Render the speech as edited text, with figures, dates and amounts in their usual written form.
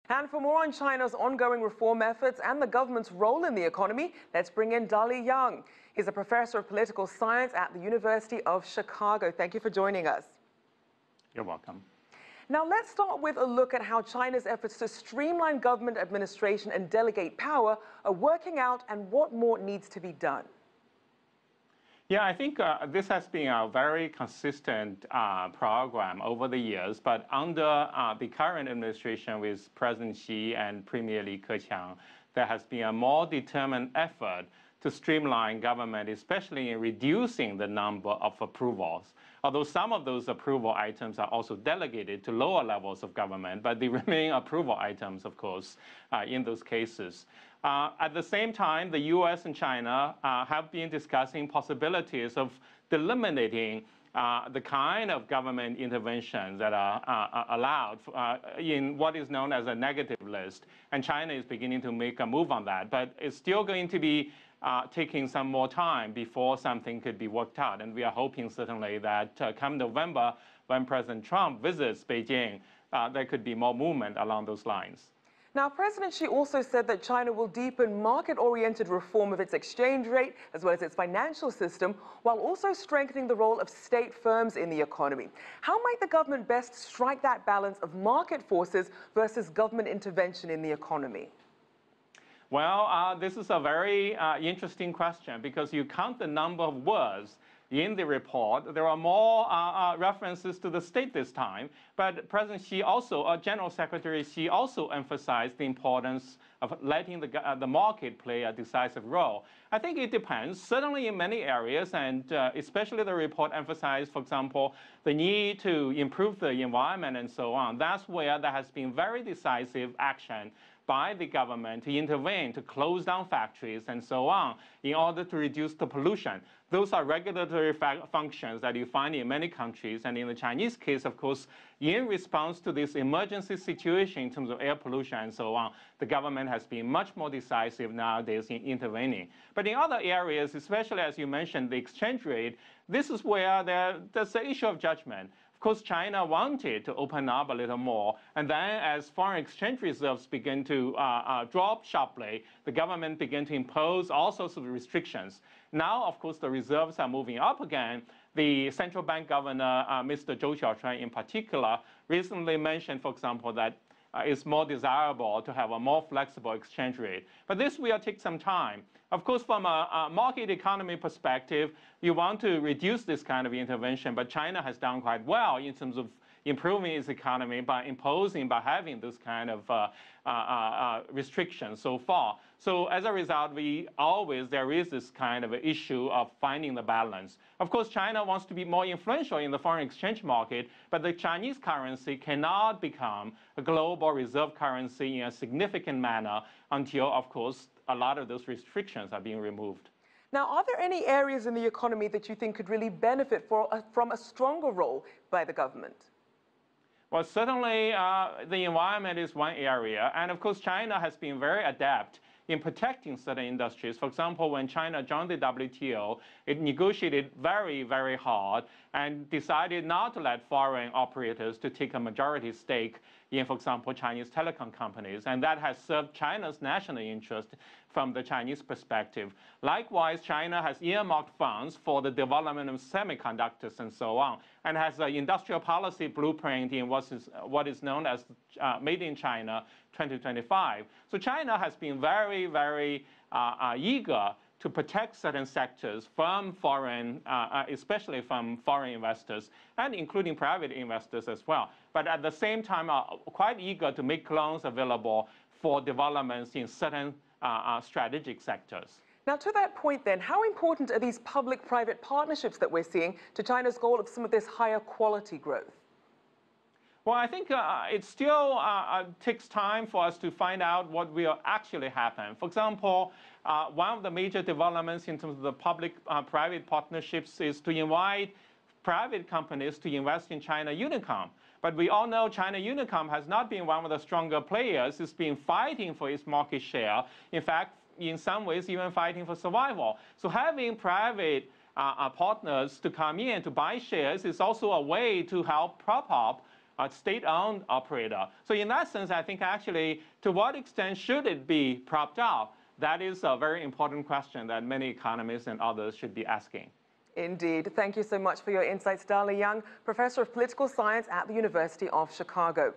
And for more on China's ongoing reform efforts and the government's role in the economy, let's bring in Dali Yang. He's a professor of political science at the University of Chicago. Thank you for joining us. You're welcome. Now, let's start with a look at how China's efforts to streamline government administration and delegate power are working out and what more needs to be done. Yeah, I think this has been a very consistent program over the years, but under the current administration with President Xi and Premier Li Keqiang, there has been a more determined effort to streamline government, especially in reducing the number of approvals. Although some of those approval items are also delegated to lower levels of government, but they remain approval items, of course, in those cases. At the same time, the U.S. and China have been discussing possibilities of eliminating the kind of government interventions that are allowed in what is known as a negative list. And China is beginning to make a move on that. But it's still going to be taking some more time before something could be worked out. And we are hoping certainly that come November, when President Trump visits Beijing, there could be more movement along those lines. Now, President Xi also said that China will deepen market-oriented reform of its exchange rate as well as its financial system, while also strengthening the role of state firms in the economy. How might the government best strike that balance of market forces versus government intervention in the economy? Well, this is a very interesting question because you count the number of words in the report. There are more references to the state this time, but President Xi also, General Secretary Xi also emphasized the importance of letting the market play a decisive role. I think it depends, certainly in many areas, and especially the report emphasized, for example, the need to improve the environment and so on. That's where there has been very decisive action by the government to intervene, to close down factories and so on in order to reduce the pollution. Those are regulatory functions that you find in many countries. And in the Chinese case, of course, in response to this emergency situation in terms of air pollution and so on, the government has been much more decisive nowadays in intervening. But in other areas, especially as you mentioned, the exchange rate, this is where there's the issue of judgment. Of course, China wanted to open up a little more, and then as foreign exchange reserves begin to drop sharply, the government began to impose all sorts of restrictions. Now, of course, the reserves are moving up again. The central bank governor, Mr. Zhou Xiaochuan in particular, recently mentioned, for example, that it's more desirable to have a more flexible exchange rate. But this will take some time. Of course, from a market economy perspective, you want to reduce this kind of intervention, but China has done quite well in terms of improving its economy by having this kind of restrictions so far. So as a result, there is this kind of issue of finding the balance. Of course, China wants to be more influential in the foreign exchange market, but the Chinese currency cannot become a global reserve currency in a significant manner until, of course, a lot of those restrictions are being removed. Now, are there any areas in the economy that you think could really benefit from a stronger role by the government? Well, certainly the environment is one area. And of course, China has been very adept in protecting certain industries. For example, when China joined the WTO, it negotiated very, very hard and decided not to let foreign operators to take a majority stake in, for example, Chinese telecom companies. And that has served China's national interest from the Chinese perspective. Likewise, China has earmarked funds for the development of semiconductors and so on, and has an industrial policy blueprint in what is known as Made in China 2025. So China has been very, very eager to protect certain sectors from foreign, especially from foreign investors, and including private investors as well. But at the same time, are quite eager to make loans available for developments in certain strategic sectors. Now, to that point then, how important are these public-private partnerships that we're seeing to China's goal of some of this higher quality growth? Well, I think it still takes time for us to find out what will actually happen. For example, one of the major developments in terms of the public-private partnerships is to invite private companies to invest in China Unicom. But we all know China Unicom has not been one of the stronger players. It's been fighting for its market share. In fact, in some ways, even fighting for survival. So having private partners to come in to buy shares is also a way to help prop up a state-owned operator. So in that sense, I think actually, to what extent should it be propped up? That is a very important question that many economists and others should be asking. Indeed. Thank you so much for your insights, Dali Yang, Professor of Political Science at the University of Chicago.